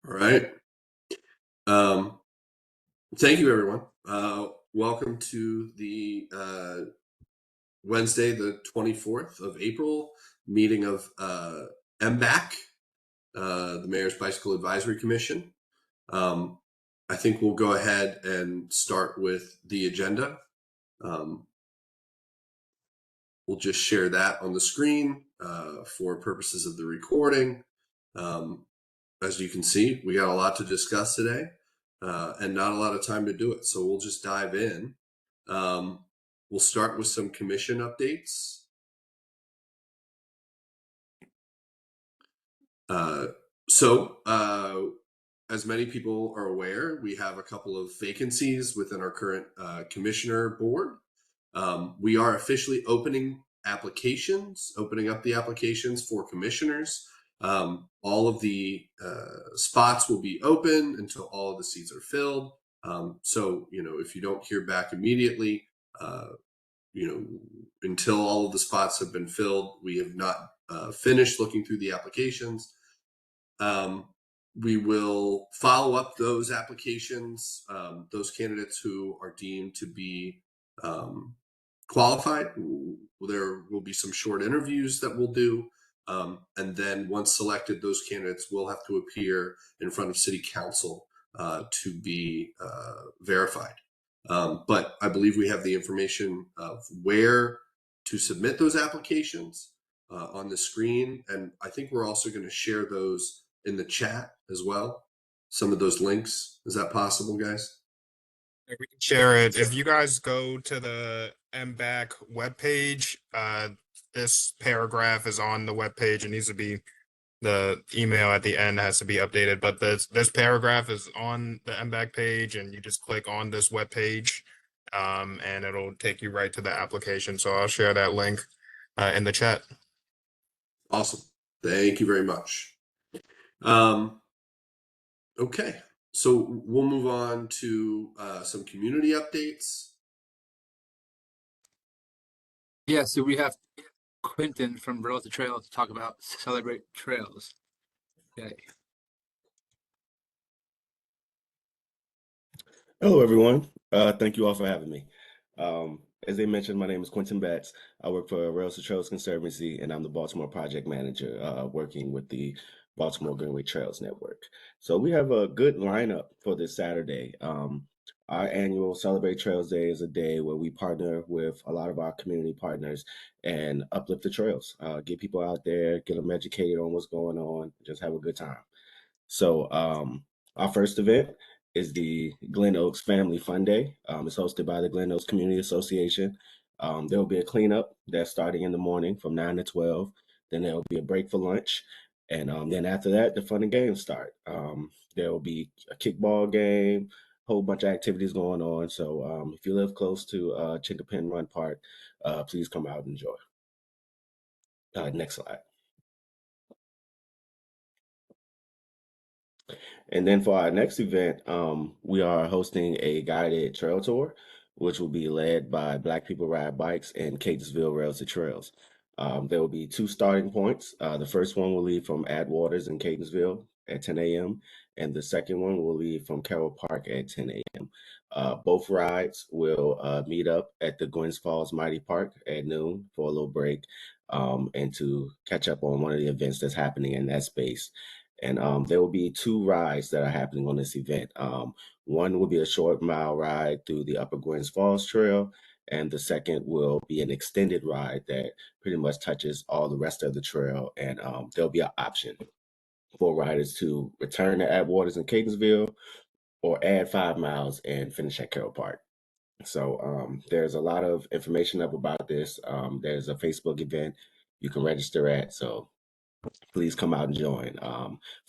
All right. Um, Thank you, everyone. Welcome to the Wednesday, the 24th of April meeting of MBAC, the Mayor's Bicycle Advisory Commission. I think we'll go ahead and start with the agenda. We'll just share that on the screen for purposes of the recording. As you can see, we got a lot to discuss today. And not a lot of time to do it. So we'll just dive in. We'll start with some commission updates. As many people are aware, we have a couple of vacancies within our current commissioner board. We are officially opening up the applications for commissioners. All of the spots will be open until all of the seats are filled. So, if you don't hear back immediately, until all of the spots have been filled, we have not finished looking through the applications. We will follow up those applications, those candidates who are deemed to be qualified. There will be some short interviews that we'll do. And then once selected, those candidates will have to appear in front of City Council to be verified. But I believe we have the information of where to submit those applications on the screen. And I think we're also going to share those in the chat as well. Some of those links. Is that possible, guys? We can share it. If you guys go to the MBAC webpage, this paragraph is on the webpage. It needs to be, the email at the end has to be updated, but this paragraph is on the MBAC page, and you just click on this webpage, and it'll take you right to the application. So I'll share that link in the chat. Awesome. Thank you very much. Okay, so we'll move on to some community updates. Yeah, so we have Quentin from Rails to Trails to talk about Celebrate Trails. Okay. Hello, everyone. Thank you all for having me. As they mentioned, my name is Quentin Batts. I work for Rails to Trails Conservancy, and I'm the Baltimore project manager working with the Baltimore Greenway Trails Network. So we have a good lineup for this Saturday. Our annual Celebrate Trails Day is a day where we partner with a lot of our community partners and uplift the trails, get people out there, get them educated on what's going on, just have a good time. So our first event is the Glen Oaks Family Fun Day. It's hosted by the Glen Oaks Community Association. There will be a cleanup that's starting in the morning from 9 to 12. Then there will be a break for lunch. And then after that, the fun and games start. There will be a kickball game, whole bunch of activities going on. So if you live close to Chinkapin Run Park, please come out and enjoy. Next slide. And then for our next event, we are hosting a guided trail tour, which will be led by Black People Ride Bikes and Catonsville Rails to Trails. There will be two starting points. The first one will leave from Atwaters in Catonsville at 10 a.m. and the second one will leave from Carroll Park at 10 a.m. Both rides will meet up at the Gwynns Falls Mighty Park at noon for a little break and to catch up on one of the events that's happening in that space. And there will be two rides that are happening on this event. One will be a short mile ride through the Upper Gwynns Falls Trail, and the second will be an extended ride that pretty much touches all the rest of the trail. And there'll be an option for riders to return to Atwaters in Catonsville or add 5 miles and finish at Carroll Park. So there's a lot of information up about this. There's a Facebook event you can register at. So please come out and join.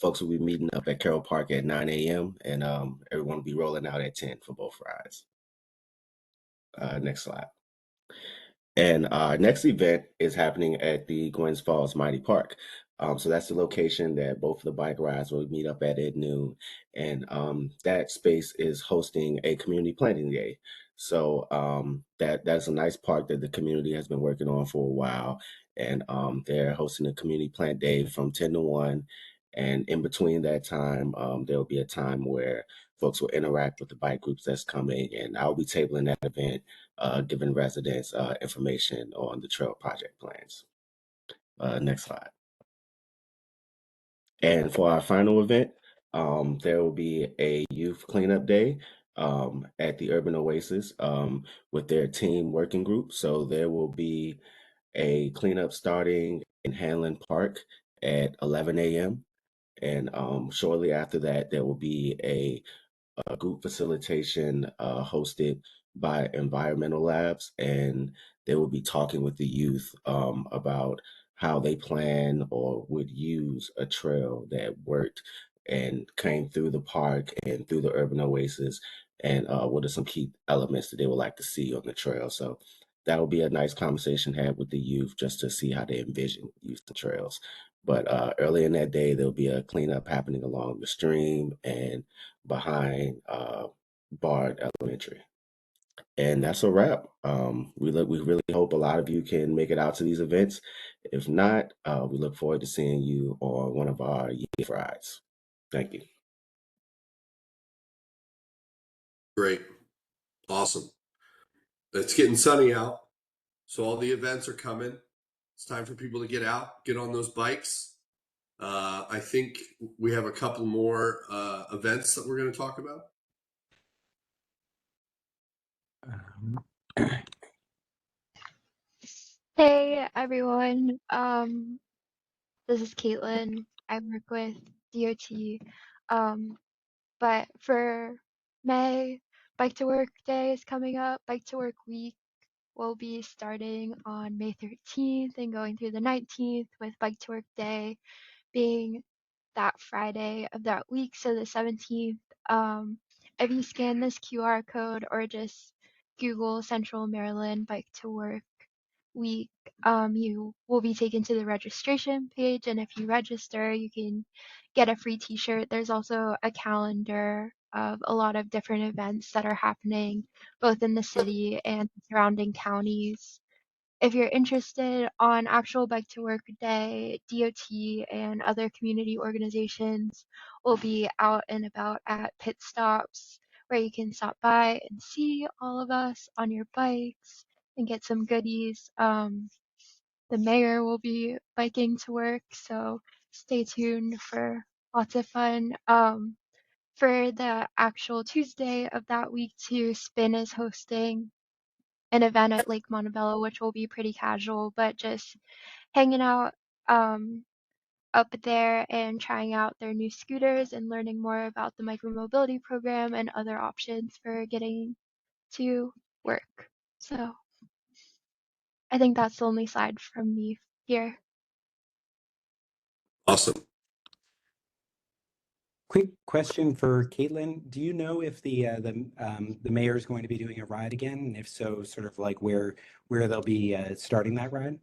Folks will be meeting up at Carroll Park at 9 a.m. and everyone will be rolling out at 10 for both rides. Next slide. And our next event is happening at the Gwynns Falls Mighty Park. So that's the location that both of the bike rides will meet up at noon. And that space is hosting a community planting day. So that's a nice park that the community has been working on for a while. And they're hosting a community plant day from 10 to 1. And in between that time, there'll be a time where folks will interact with the bike groups that's coming, and I'll be tabling that event, giving residents information on the trail project plans. Next slide. And for our final event, there will be a youth cleanup day at the Urban Oasis with their team working group. So there will be a cleanup starting in Hanlon Park at 11 a.m. And shortly after that, there will be a group facilitation hosted by Environmental Labs, and they will be talking with the youth about how they plan or would use a trail that worked and came through the park and through the urban oasis, and what are some key elements that they would like to see on the trail. So that'll be a nice conversation had with the youth just to see how they envision use the trails. But early in that day, there'll be a cleanup happening along the stream and behind Bard Elementary. And that's a wrap. We really hope a lot of you can make it out to these events. If not, we look forward to seeing you on one of our youth rides. Thank you. Great. Awesome. It's getting sunny out, so all the events are coming. It's time for people to get out, get on those bikes. I think we have a couple more events that we're going to talk about. Hey everyone, this is Caitlin. I work with DOT. But for May, Bike to Work Day is coming up. Bike to Work Week will be starting on May 13th and going through the 19th, with Bike to Work Day being that Friday of that week, so the 17th. If you scan this QR code or just Google Central Maryland Bike to Work Week, you will be taken to the registration page, and if you register, you can get a free t-shirt. There's also a calendar of a lot of different events that are happening both in the city and surrounding counties. If you're interested on actual Bike to Work Day, DOT and other community organizations will be out and about at pit stops where you can stop by and see all of us on your bikes and get some goodies. The mayor will be biking to work, so stay tuned for lots of fun. For the actual Tuesday of that week too, Spin is hosting an event at Lake Montebello, which will be pretty casual, but just hanging out up there and trying out their new scooters and learning more about the micromobility program and other options for getting to work. So I think that's the only slide from me here. Awesome. Quick question for Caitlin. Do you know if the mayor is going to be doing a ride again? And if so, sort of like where they'll be starting that ride?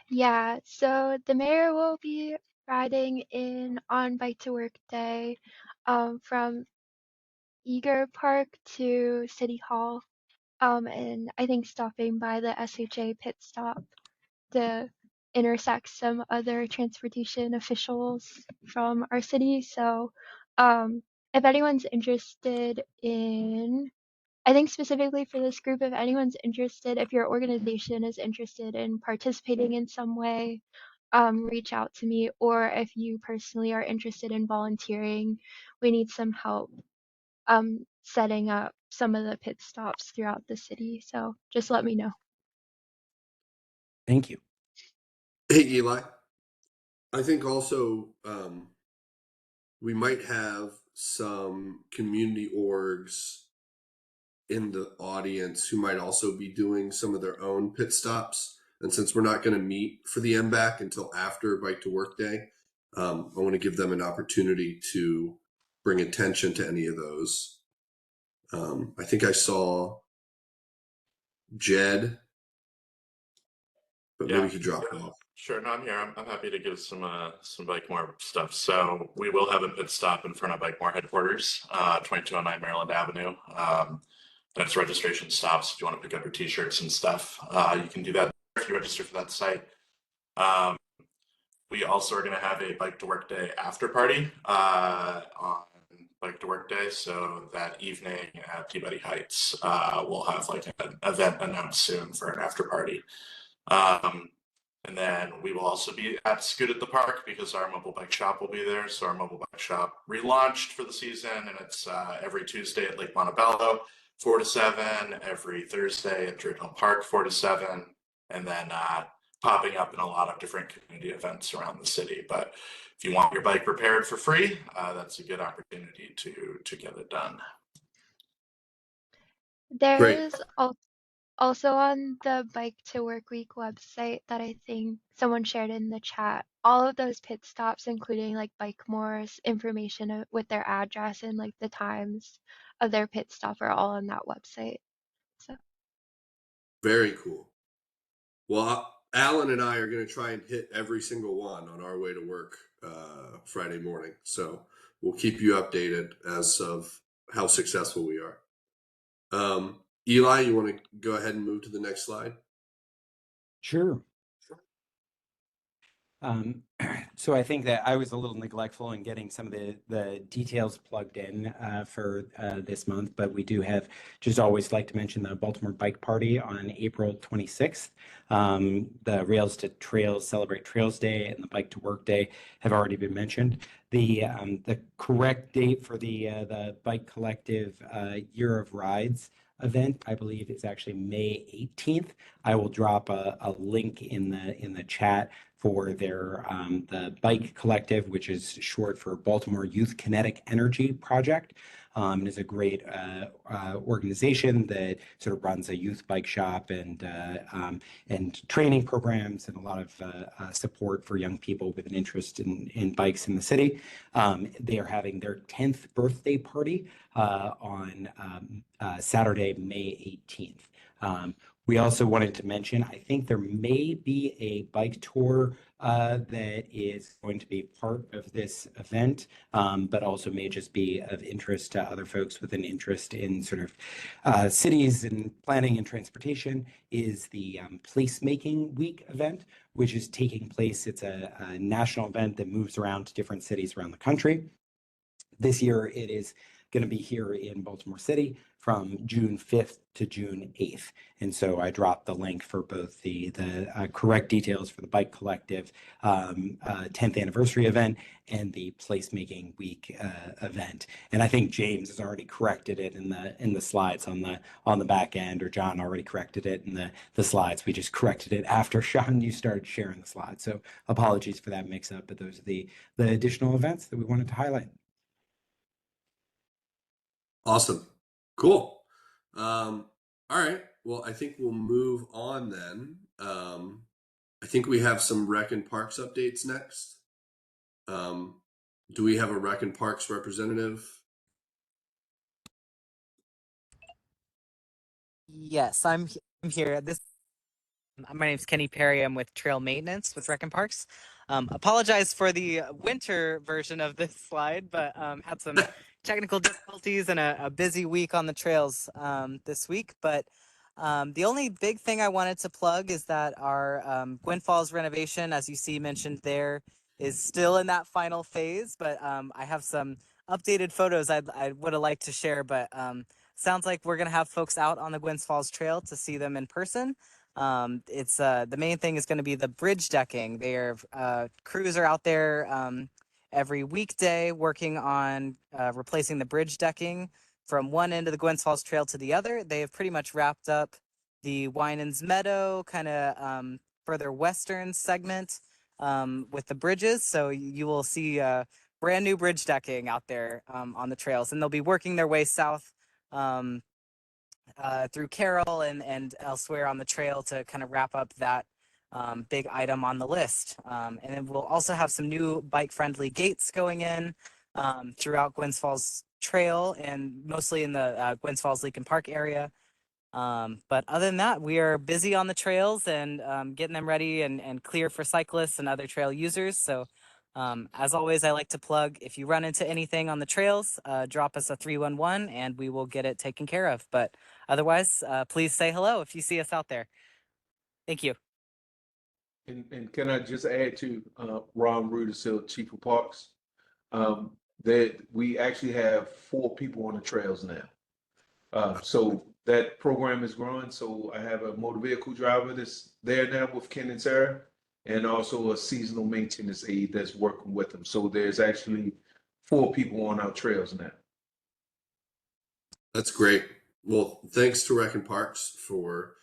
Yeah, so the mayor will be riding in on Bike to Work Day from Eager Park to City Hall, and I think stopping by the SHA pit stop to intersect some other transportation officials from our city. So if anyone's interested in, I think specifically for this group, if anyone's interested, if your organization is interested in participating in some way, reach out to me. Or if you personally are interested in volunteering, we need some help setting up some of the pit stops throughout the city. So just let me know. Thank you. Hey, Eli. I think also we might have some community orgs in the audience who might also be doing some of their own pit stops. And since we're not going to meet for the MBAC until after Bike to Work Day, I want to give them an opportunity to bring attention to any of those. I think I saw Jed, but maybe he dropped off. Sure, no, I'm here. I'm happy to give some Bikemore stuff. So we will have a pit stop in front of Bikemore headquarters, 2209 Maryland Avenue. That's registration stops. If you want to pick up your t-shirts and stuff, you can do that if you register for that site. We also are going to have a bike to work day after party on bike to work day. So that evening at Peabody Heights, we'll have like an event announced soon for an after party. And then we will also be at Scoot at the Park because our mobile bike shop will be there. So our mobile bike shop relaunched for the season, and it's every Tuesday at Lake Montebello, 4 to 7, every Thursday at Druid Hill Park, 4 to 7, and then popping up in a lot of different community events around the city. But if you want your bike repaired for free, that's a good opportunity to get it done. Great. There's also on the Bike to Work Week website that I think someone shared in the chat, all of those pit stops, including like Bike More's information with their address and like the times of their pit stop are all on that website. So Very cool. Well, Alan and I are going to try and hit every single one on our way to work Friday morning. So we'll keep you updated as of how successful we are. Eli, you want to go ahead and move to the next slide? Sure. So I think that I was a little neglectful in getting some of the details plugged in for this month, but we do have, just always like to mention the Baltimore Bike Party on April 26th. The Rails to Trails Celebrate Trails Day and the Bike to Work Day have already been mentioned. The correct date for the Bike Collective Year of Rides event, I believe, is actually May 18th. I will drop a link in the chat for their the Bike Collective, which is short for Baltimore Youth Kinetic Energy Project. It is a great organization that sort of runs a youth bike shop and training programs and a lot of support for young people with an interest in bikes in the city. They are having their 10th birthday party on Saturday, May 18th. We also wanted to mention, I think there may be a bike tour that is going to be part of this event, but also may just be of interest to other folks with an interest in sort of cities and planning and transportation, is the Placemaking Week event, which is taking place. It's a national event that moves around to different cities around the country. This year, it is going to be here in Baltimore City from June 5th to June 8th. And so I dropped the link for both the correct details for the Bike Collective 10th anniversary event and the Placemaking Week event. And I think James has already corrected it in the slides on the back end, or John already corrected it in the slides. We just corrected it after, Sean, you started sharing the slides. So apologies for that mix up, but those are the additional events that we wanted to highlight. Awesome. Cool. All right. Well, I think we'll move on then. I think we have some Rec and Parks updates next. Do we have a Rec and Parks representative? Yes, I'm here. My name's Kenny Perry. I'm with Trail Maintenance with Rec and Parks. Apologize for the winter version of this slide, but had some technical difficulties and a busy week on the trails this week. But the only big thing I wanted to plug is that our Gwynn Falls renovation, as you see mentioned there, is still in that final phase. But I have some updated photos I would have liked to share, but sounds like we're gonna have folks out on the Gwynn Falls Trail to see them in person. It's the main thing is going to be the bridge decking. Their crews are out there every weekday working on replacing the bridge decking from one end of the Gwynn Falls Trail to the other. They have pretty much wrapped up the Winans Meadow kind of further western segment with the bridges. So you will see brand new bridge decking out there on the trails, and they'll be working their way south through Carroll and elsewhere on the trail to kind of wrap up that big item on the list. And then we'll also have some new bike-friendly gates going in throughout Gwynns Falls Trail and mostly in the Gwynns Falls Leakin Park area. But other than that, we are busy on the trails and getting them ready and clear for cyclists and other trail users. So as always, I like to plug, if you run into anything on the trails, drop us a 311 and we will get it taken care of. But otherwise, please say hello if you see us out there. Thank you. And can I just add to Ron Rudisil, Chief of Parks, that we actually have 4 people on the trails now. So that program is growing. So I have a motor vehicle driver that's there now with Ken and Sarah, and also a seasonal maintenance aide that's working with them. So there's actually 4 people on our trails now. That's great. Well, thanks to Rec and Parks for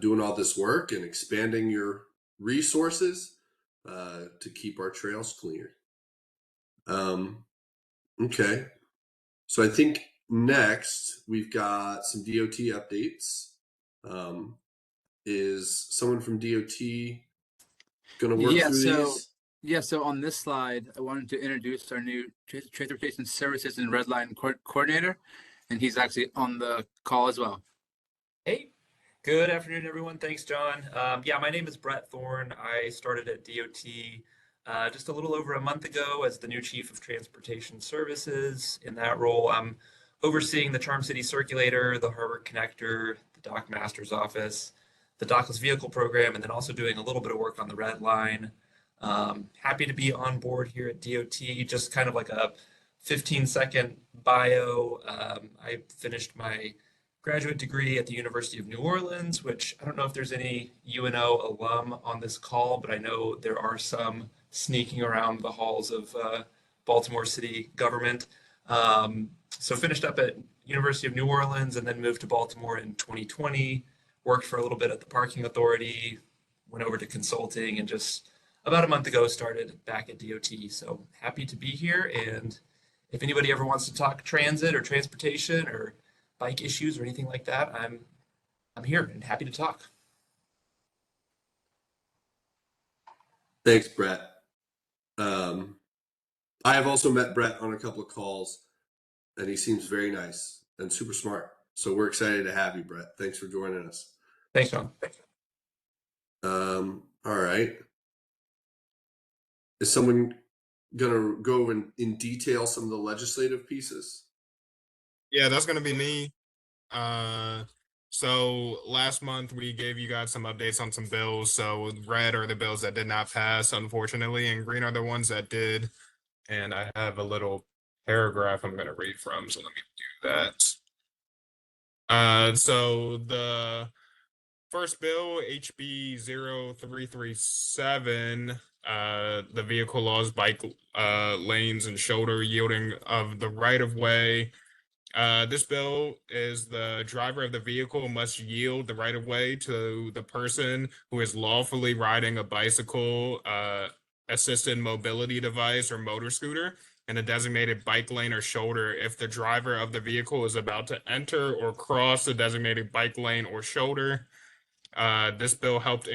doing all this work and expanding your resources to keep our trails cleaner. Okay. So I think next we've got some DOT updates. Is someone from DOT going to work Yeah, through so these? so on this slide, I wanted to introduce our new transportation services and red line coordinator, and he's actually on the call as well. Hey, good afternoon, everyone. Thanks, John. Yeah, my name is Brett Thorne. I started at DOT just a little over a month ago as the new Chief of Transportation Services. In that role, I'm overseeing the Charm City Circulator, the Harbor Connector, the Dock Master's Office, the Dockless Vehicle Program, and then also doing a little bit of work on the Red Line. Happy to be on board here at DOT. Just kind of like a 15-second bio. I finished my graduate degree at the University of New Orleans, which I don't know if there's any UNO alum on this call, but I know there are some sneaking around the halls of Baltimore city government. So finished up at University of New Orleans and then moved to Baltimore in 2020, worked for a little bit at the parking authority, went over to consulting, and just about a month ago started back at DOT. So happy to be here. And if anybody ever wants to talk transit or transportation or bike issues or anything like that, I'm here and happy to talk. Thanks, Brett. I have also met Brett on a couple of calls, and he seems very nice and super smart. So we're excited to have you, Brett. Thanks for joining us. Thanks, John. All right. Is someone gonna go in detail some of the legislative pieces? Yeah, that's gonna be me. So last month we gave you guys some updates on some bills. So red are the bills that did not pass, unfortunately, and green are the ones that did. And I have a little paragraph I'm gonna read from, so let me do that. So the first bill, HB 0337, the vehicle laws, bike lanes and shoulder yielding of the right of way. This bill is the driver of the vehicle must yield the right of way to the person who is lawfully riding a bicycle, assisted mobility device, or motor scooter in a designated bike lane or shoulder if the driver of the vehicle is about to enter or cross the designated bike lane or shoulder. This bill help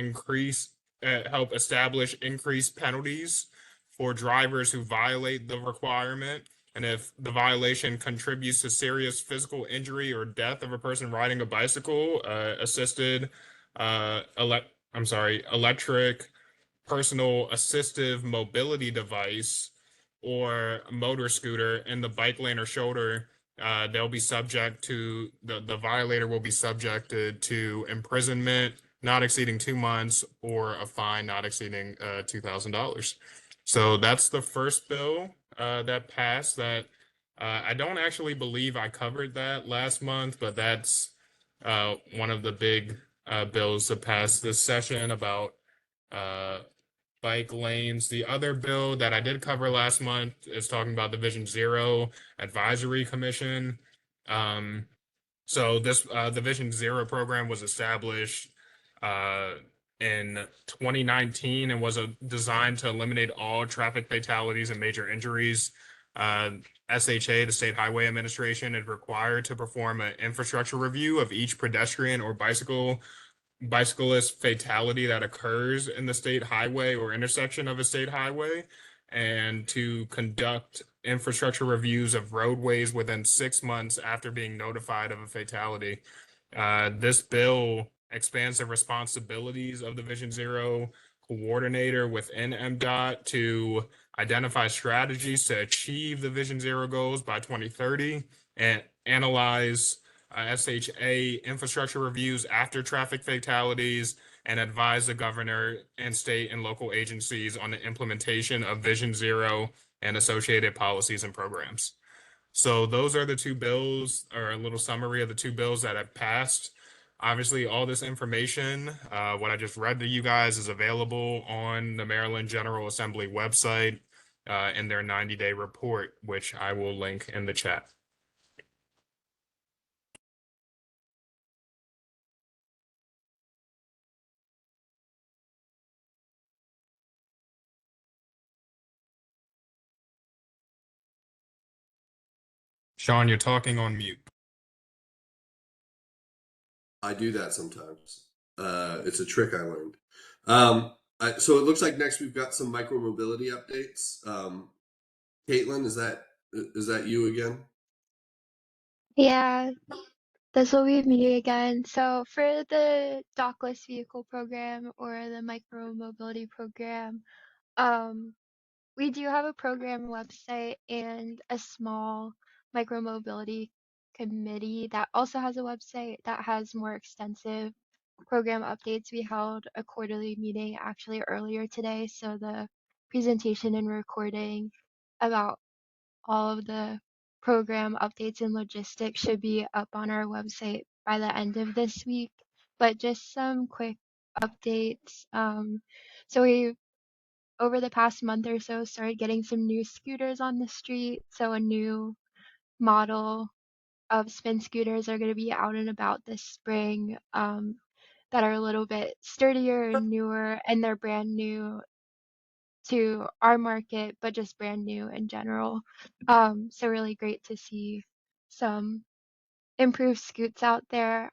establish increased penalties for drivers who violate the requirement, and if the violation contributes to serious physical injury or death of a person riding a bicycle, electric personal assistive mobility device, or motor scooter in the bike lane or shoulder, they'll be subject to the violator will be subjected to imprisonment not exceeding 2 months or a fine not exceeding $2,000. So that's the first bill that passed. That I don't actually believe I covered that last month, but that's one of the big bills that passed this session about bike lanes. The other bill that I did cover last month is talking about the Vision Zero Advisory Commission. So this the Vision Zero program was established in 2019 and was designed to eliminate all traffic fatalities and major injuries. SHA, the State Highway Administration, is required to perform an infrastructure review of each pedestrian or bicyclist fatality that occurs in the state highway or intersection of a state highway, and to conduct infrastructure reviews of roadways within 6 months after being notified of a fatality. This bill expands the responsibilities of the Vision Zero coordinator within MDOT to identify strategies to achieve the Vision Zero goals by 2030 and analyze SHA infrastructure reviews after traffic fatalities and advise the governor and state and local agencies on the implementation of Vision Zero and associated policies and programs. So those are the two bills, or a little summary of the two bills that have passed. Obviously, all this information, what I just read to you guys, is available on the Maryland General Assembly website in their 90-day report, which I will link in the chat. Sean, you're talking on mute. I do that sometimes. It's a trick I learned. So it looks like next we've got some micromobility updates. Caitlin, is that you again? Yeah, this will be me again. So for the dockless vehicle program or the micro mobility program, um, we do have a program website and a small micro mobility committee that also has a website that has more extensive program updates. We held a quarterly meeting actually earlier today, so the presentation and recording about all of the program updates and logistics should be up on our website by the end of this week. But just some quick updates. So we, over the past month or so, started getting some new scooters on the street. So a new model of spin scooters are going to be out and about this spring, that are a little bit sturdier and newer, and they're brand new to our market, but just brand new in general. So really great to see some improved scoots out there.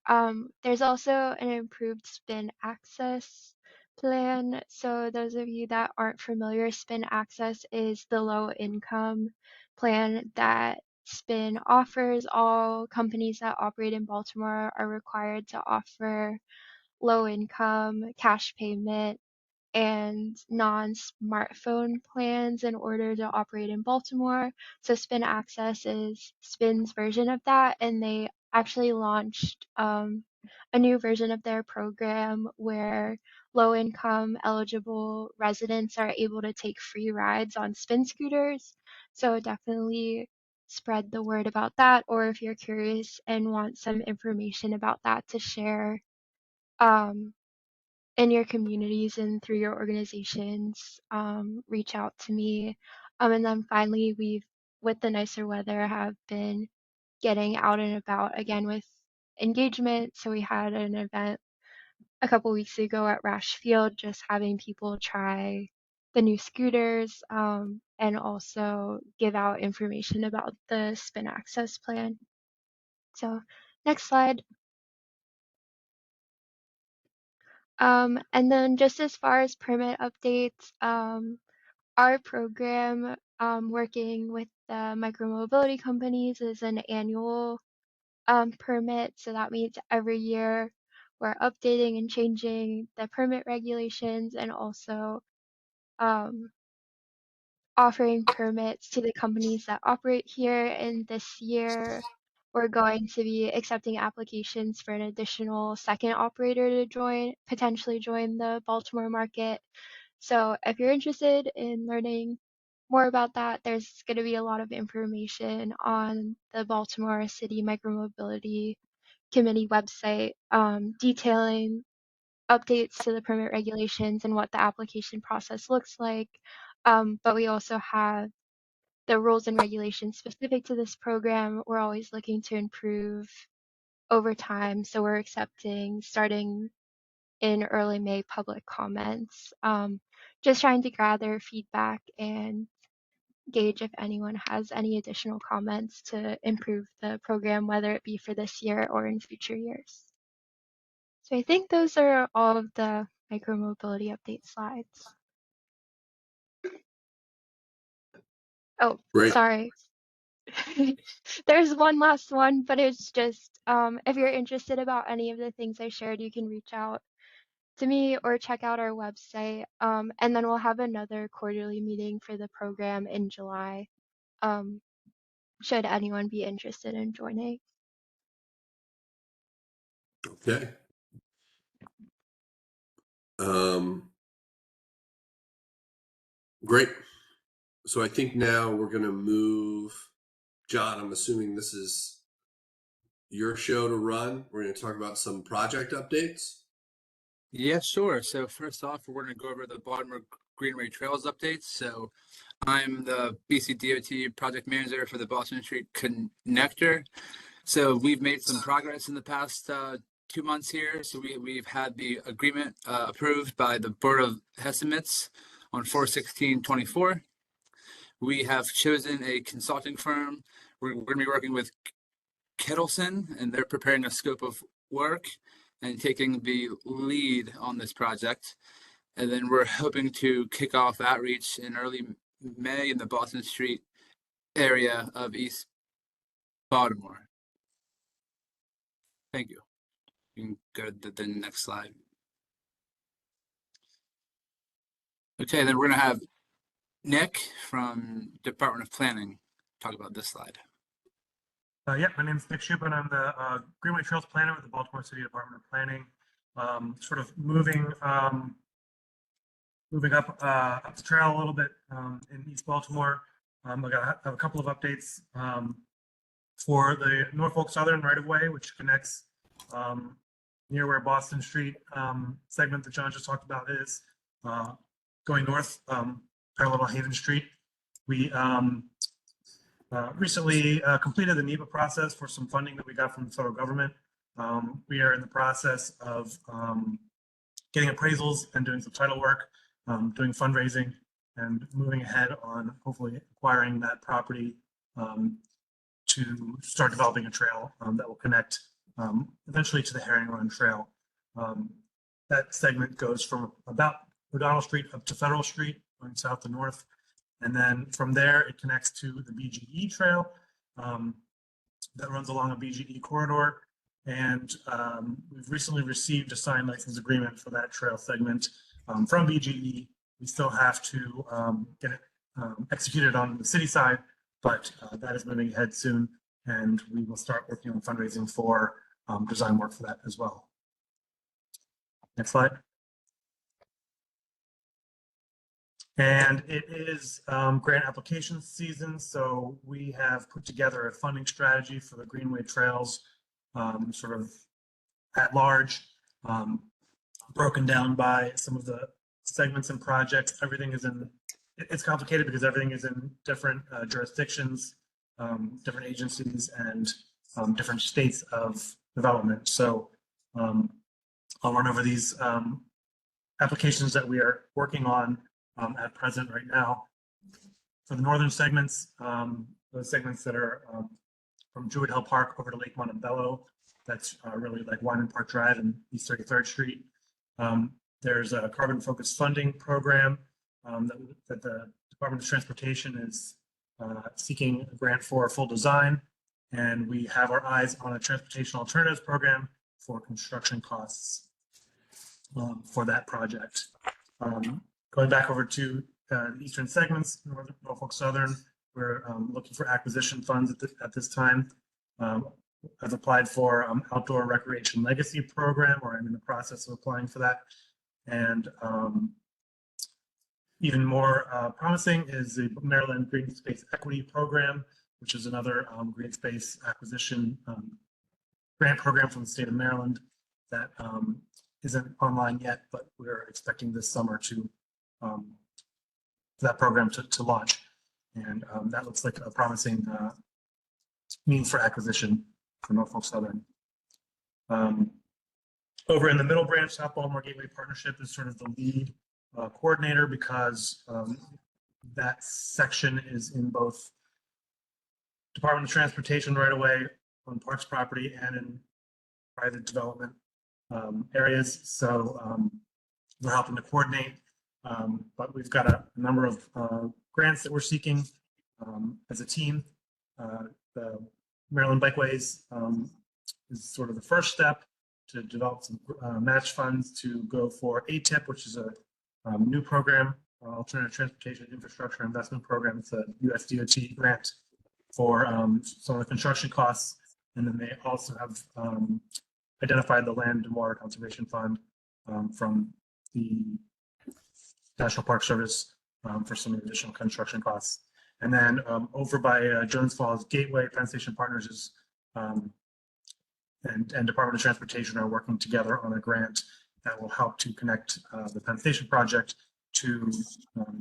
There's also an improved spin access plan. So those of you that aren't familiar, spin access is the low income plan that Spin offers. All companies that operate in Baltimore are required to offer low income cash payment and non-smartphone plans in order to operate in Baltimore. So Spin Access is Spin's version of that, and they actually launched a new version of their program where low-income eligible residents are able to take free rides on Spin scooters. So definitely spread the word about that, or if you're curious and want some information about that to share, um, in your communities and through your organizations, reach out to me. And then finally, with the nicer weather, have been getting out and about again with engagement. So we had an event a couple weeks ago at Rash Field, just having people try the new scooters, and also give out information about the Spin Access plan. So next slide. And then just as far as permit updates, our program, working with the micromobility companies, is an annual permit. So that means every year we're updating and changing the permit regulations and also um, offering permits to the companies that operate here. And this year we're going to be accepting applications for an additional second operator to potentially join the Baltimore market. So if you're interested in learning more about that, there's going to be a lot of information on the Baltimore City Micromobility Committee website, detailing updates to the permit regulations and what the application process looks like. But we also have the rules and regulations specific to this program. We're always looking to improve over time. So we're accepting, starting in early May, public comments, just trying to gather feedback and gauge if anyone has any additional comments to improve the program, whether it be for this year or in future years. So I think those are all of the micromobility update slides. Oh, Great. sorry. There's one last one, but it's just, if you're interested about any of the things I shared, you can reach out to me or check out our website. And then we'll have another quarterly meeting for the program in July, should anyone be interested in joining. Okay. Great. So I think now we're going to move. John, I'm assuming this is your show to run. We're going to talk about some project updates. Yeah, sure. So first off, we're going to go over the Baltimore Greenway Trails updates. So I'm the BC DOT project manager for the Boston Street Connector. So we've made some progress in the past 2 months here. So we've had the agreement approved by the Board of Estimates on 4/16/24. We have chosen a consulting firm. We're going to be working with Kettleson, and they're preparing a scope of work and taking the lead on this project. And then we're hoping to kick off outreach in early May in the Boston Street area of East Baltimore. Thank you. You can go to the next slide. Okay, then we're going to have Nick from Department of Planning talk about this slide. Yeah, my name is Nick Shupin. I'm the Greenway Trails Planner with the Baltimore City Department of Planning. Sort of moving up the trail a little bit in East Baltimore. I have a couple of updates for the Norfolk Southern right-of-way, which connects near where Boston Street segment that John just talked about is, going north parallel to Haven Street. We recently completed the NEPA process for some funding that we got from the federal government. We are in the process of getting appraisals and doing some title work, doing fundraising, and moving ahead on hopefully acquiring that property to start developing a trail that will connect eventually to the Herring Run Trail. That segment goes from about O'Donnell Street up to Federal Street, going south to north. And then from there, it connects to the BGE trail that runs along a BGE corridor. And we've recently received a signed license agreement for that trail segment from BGE. We still have to get it executed on the city side, but that is moving ahead soon. And we will start working on fundraising for design work for that as well. Next slide. And it is grant application season, so we have put together a funding strategy for the Greenway Trails, sort of at large, broken down by some of the segments and projects. Everything is in, it's complicated because everything is in different jurisdictions, different agencies, and different states of development. So I'll run over these applications that we are working on at present right now. For the northern segments, those segments that are from Druid Hill Park over to Lake Montebello, that's really like Wyman Park Drive and East 33rd Street. There's a carbon focused funding program that the Department of Transportation is seeking a grant for full design. And we have our eyes on a transportation alternatives program for construction costs for that project. Going back over to the eastern segments, Norfolk Southern, we're looking for acquisition funds at this time. I've applied for Outdoor Recreation Legacy Program, or I'm in the process of applying for that. And even more promising is the Maryland Green Space Equity Program, which is another green space acquisition grant program from the state of Maryland that isn't online yet, but we're expecting this summer to that program to launch. And that looks like a promising means for acquisition for Norfolk Southern. Over in the middle branch, South Baltimore Gateway Partnership is sort of the lead coordinator because that section is in both Department of Transportation right away on Parks property and in private development areas. So we're helping to coordinate, but we've got a number of grants that we're seeking as a team. The Maryland Bikeways is sort of the first step to develop some match funds to go for ATIP, which is a new program, Alternative Transportation Infrastructure Investment Program. It's a US DOT grant for some of the construction costs. And then they also have identified the Land and Water Conservation Fund from the National Park Service for some additional construction costs. And then over by Jones Falls Gateway, Penn Station Partners is and Department of Transportation are working together on a grant that will help to connect the Penn Station project to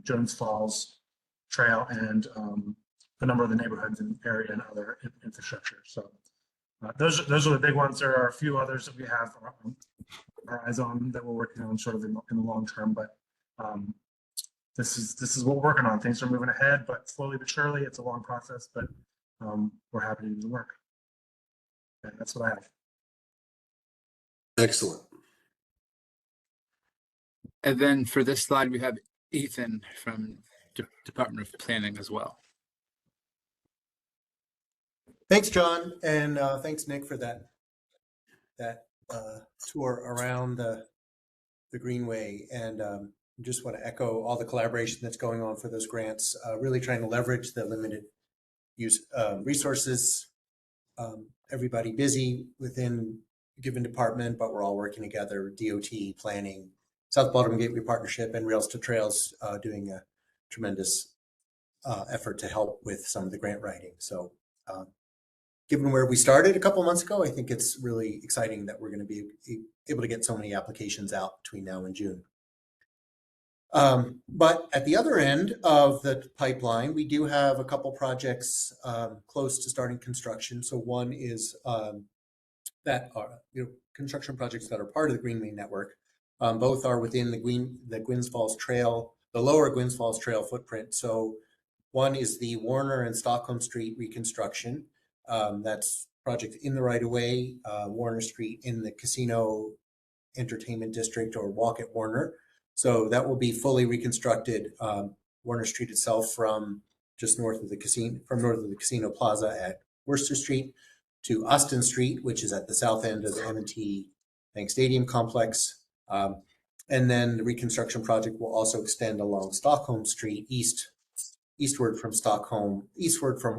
Jones Falls Trail and a number of the neighborhoods and area and other infrastructure. So those are the big ones. There are a few others that we have our eyes on that we're working on sort of in the long term, but this is what we're working on. Things are moving ahead, but slowly but surely. It's a long process, but we're happy to do the work. And that's what I have. Excellent. And then for this slide, we have Ethan from Department of Planning as well. Thanks, John, and thanks, Nick, for that tour around the Greenway. And just want to echo all the collaboration that's going on for those grants. Really trying to leverage the limited use resources. Everybody busy within a given department, but we're all working together. DOT, planning, South Baltimore Gateway Partnership, and Rails to Trails doing a tremendous effort to help with some of the grant writing. So given where we started a couple months ago, I think it's really exciting that we're going to be able to get so many applications out between now and June. But at the other end of the pipeline, we do have a couple projects close to starting construction. So one is that are construction projects that are part of the Greenway network. Both are within the Gwynns Falls Trail, the lower Gwynns Falls Trail footprint. So one is the Warner and Stockholm Street reconstruction. That's project in the right of way, Warner Street in the Casino Entertainment District, or Walk at Warner. So that will be fully reconstructed. Warner Street itself from just north of the Casino Plaza at Worcester Street to Austin Street, which is at the south end of the M&T Bank Stadium complex. And then the reconstruction project will also extend along Stockholm Street eastward from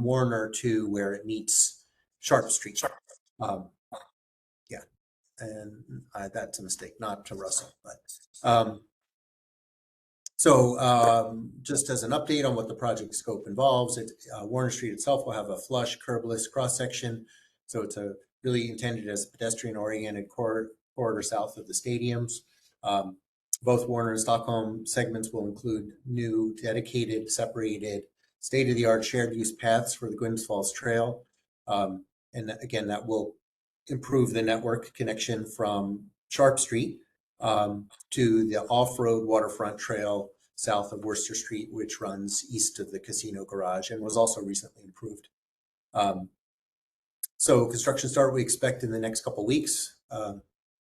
Warner to where it meets Sharp Street. Yeah, and that's a mistake, not to Russell, but just as an update on what the project scope involves, Warner Street itself will have a flush curbless cross section. So it's really intended as a pedestrian oriented corridor south of the stadiums. Both Warner and Stockholm segments will include new dedicated, separated, state-of-the-art shared use paths for the Gwynns Falls Trail. And again, that will improve the network connection from Sharp Street to the off-road waterfront trail south of Worcester Street, which runs east of the casino garage and was also recently improved. So construction start we expect in the next couple of weeks,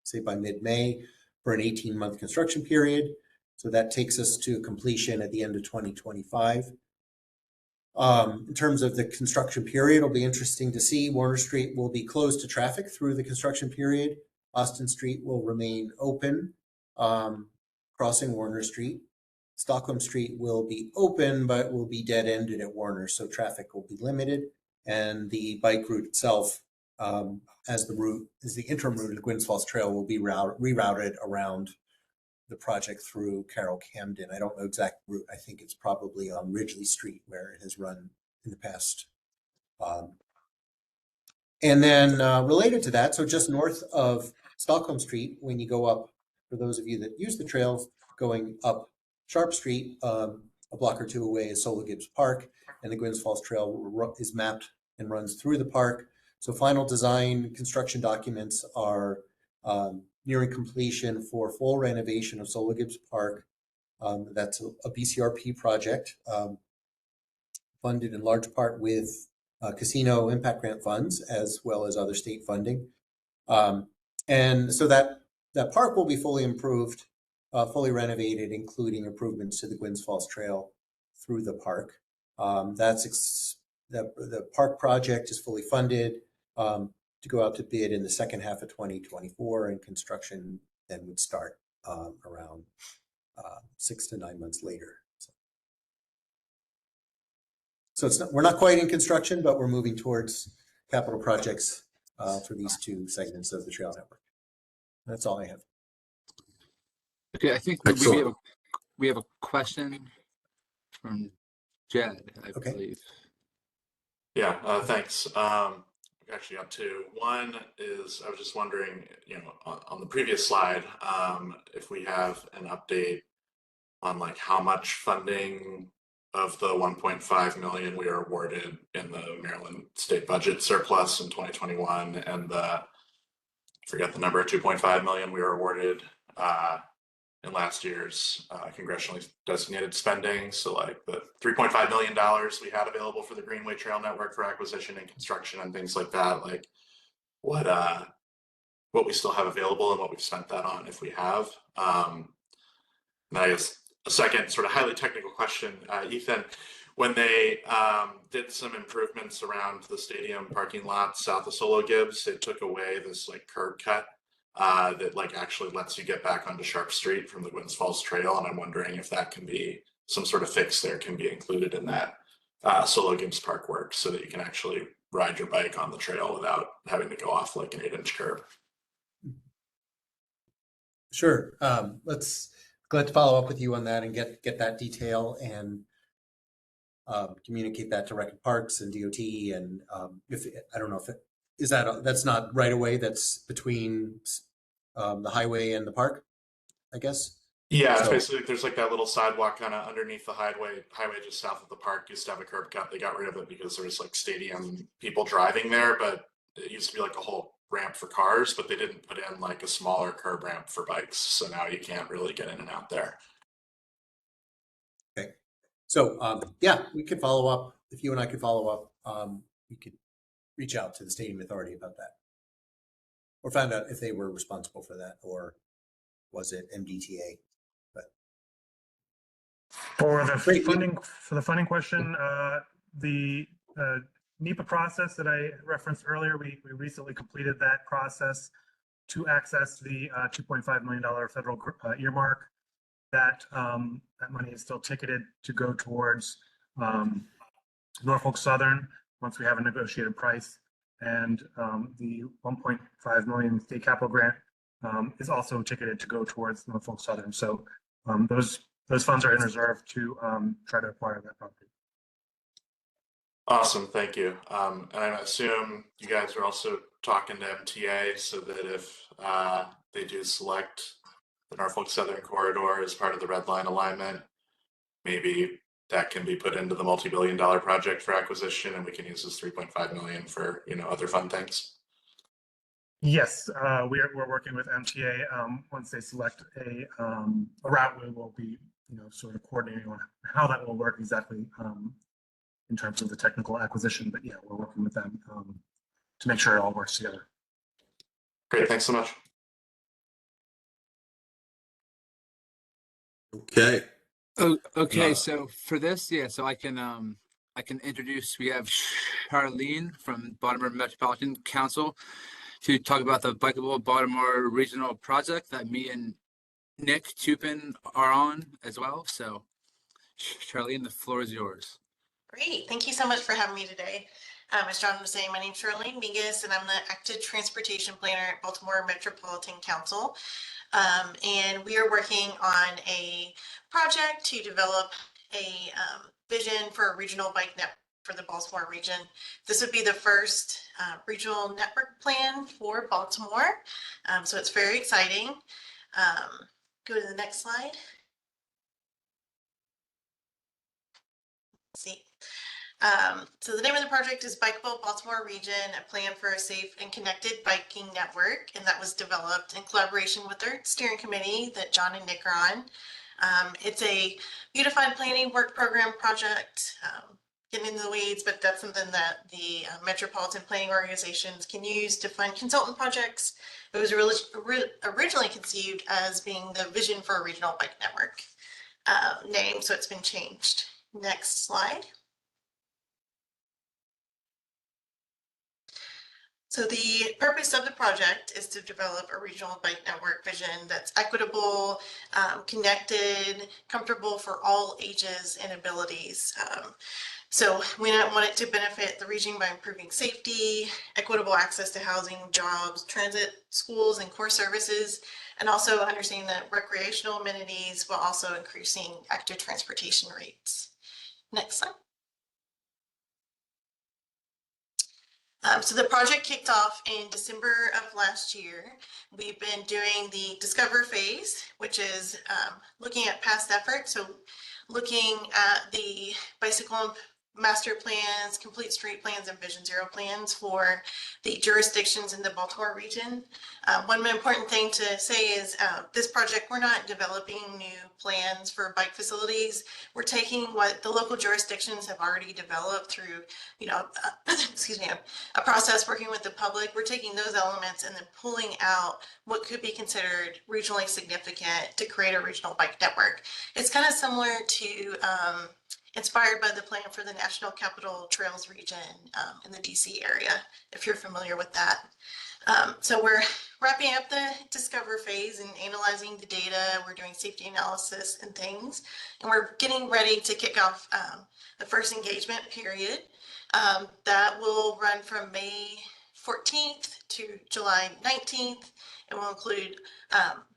say by mid-May, for an 18-month construction period. So that takes us to completion at the end of 2025. In terms of the construction period, it'll be interesting to see. Warner Street will be closed to traffic through the construction period. Austin Street will remain open, crossing Warner Street. Stockholm Street will be open, but will be dead-ended at Warner, so traffic will be limited. And the bike route itself, as the interim route of the Gwynns Falls Trail, will be rerouted around the project through Carroll Camden. I don't know exact route. I think it's probably on Ridgely Street where it has run in the past. And then related to that, so just north of Stockholm Street, when you go up, for those of you that use the trails, going up Sharp Street, a block or two away is Sola Gibbs Park, and the Gwynns Falls Trail is mapped and runs through the park. So final design construction documents are nearing completion for full renovation of Sola Gibbs Park. That's a BCRP project funded in large part with casino impact grant funds as well as other state funding. And so that park will be fully improved, fully renovated, including improvements to the Gwynns Falls Trail through the park. The park project is fully funded to go out to bid in the second half of 2024, and construction then would start around 6 to 9 months later. So we're not quite in construction, but we're moving towards capital projects for these two segments of the trail network. That's all I have. Okay, I think Excellent. we have a question from Jed, I Okay. believe. Yeah, thanks. Actually got two. One is I was just wondering, on the previous slide, if we have an update on like how much funding of the 1.5 million we are awarded in the Maryland state budget surplus in 2021 and I forget the number, 2.5 million we were awarded in last year's congressionally designated spending. So like the $3.5 million we had available for the Greenway Trail Network for acquisition and construction and things like that, like what we still have available and what we've spent that on if we have. And I guess a second sort of highly technical question, Ethan, when they did some improvements around the stadium parking lot south of Solo Gibbs, they took away this like curb cut that like actually lets you get back onto Sharp Street from the Gwynns Falls Trail. And I'm wondering if that can be some sort of fix there can be included in that Solo Gibbs Park work so that you can actually ride your bike on the trail without having to go off like an 8-inch curb. Sure. Let's glad to follow up with you on that and get that detail and communicate that to Rec and Parks and DOT. And if I don't know if that's not right away. That's between the highway and the park, I guess. Yeah, it's basically there's like that little sidewalk kind of underneath the highway just south of the park. Used to have a curb cut. They got rid of it because there was like stadium people driving there, but it used to be like a whole ramp for cars, but they didn't put in like a smaller curb ramp for bikes. So now you can't really get in and out there. Okay. So yeah, we could follow up. If you and I could follow up, we could reach out to the stadium authority about that, or find out if they were responsible for that, or was it MDTA? But For the Great. funding question, the NEPA process that I referenced earlier, we recently completed that process to access the $2.5 million federal earmark. That money is still ticketed to go towards Norfolk Southern once we have a negotiated price, and the 1.5 million state capital grant is also ticketed to go towards Norfolk Southern. So those funds are in reserve to try to acquire that property. Awesome, thank you. And I assume you guys are also talking to MTA so that if they do select the Norfolk Southern corridor as part of the red line alignment, maybe that can be put into the multi-billion-dollar project for acquisition, and we can use this 3.5 million for other fun things. Yes, we're working with MTA. Once they select a route, we will be sort of coordinating on how that will work exactly in terms of the technical acquisition. But yeah, we're working with them to make sure it all works together. Great, thanks so much. Okay. Oh, okay. So for this, yeah, so I can introduce. We have Charlene from Baltimore Metropolitan Council to talk about the Bikeable Baltimore Regional Project that me and Nick Tupin are on as well. So, Charlene, the floor is yours. Great. Thank you so much for having me today. As John was saying, my name is Charlene Mingus, and I'm the Active Transportation Planner at Baltimore Metropolitan Council. And we are working on a project to develop a vision for a regional bike network for the Baltimore region. This would be the first regional network plan for Baltimore. So it's very exciting. Go to the next slide. Let's see. So the name of the project is Bikeable Baltimore Region, a plan for a safe and connected biking network, and that was developed in collaboration with our steering committee that John and Nick are on. It's a unified planning work program project. Getting into the weeds, but that's something that the metropolitan planning organizations can use to fund consultant projects. It was originally conceived as being the vision for a regional bike network name, so it's been changed. Next slide. So the purpose of the project is to develop a regional bike network vision that's equitable, connected, comfortable for all ages and abilities. So we want it to benefit the region by improving safety, equitable access to housing, jobs, transit, schools, and core services, and also understanding that recreational amenities while also increasing active transportation rates. Next slide. So the project kicked off in December of last year. We've been doing the Discover phase, which is looking at past efforts. So looking at the bicycle master plans, complete street plans, and Vision Zero plans for the jurisdictions in the Baltimore region. One important thing to say is this project, we're not developing new plans for bike facilities. We're taking what the local jurisdictions have already developed through, excuse me, a process working with the public. We're taking those elements and then pulling out what could be considered regionally significant to create a regional bike network. It's kind of similar to inspired by the plan for the National Capital Trails region in the DC area, if you're familiar with that. So we're wrapping up the Discover phase and analyzing the data. We're doing safety analysis and things, and we're getting ready to kick off the first engagement period. That will run from May 14th to July 19th. It will include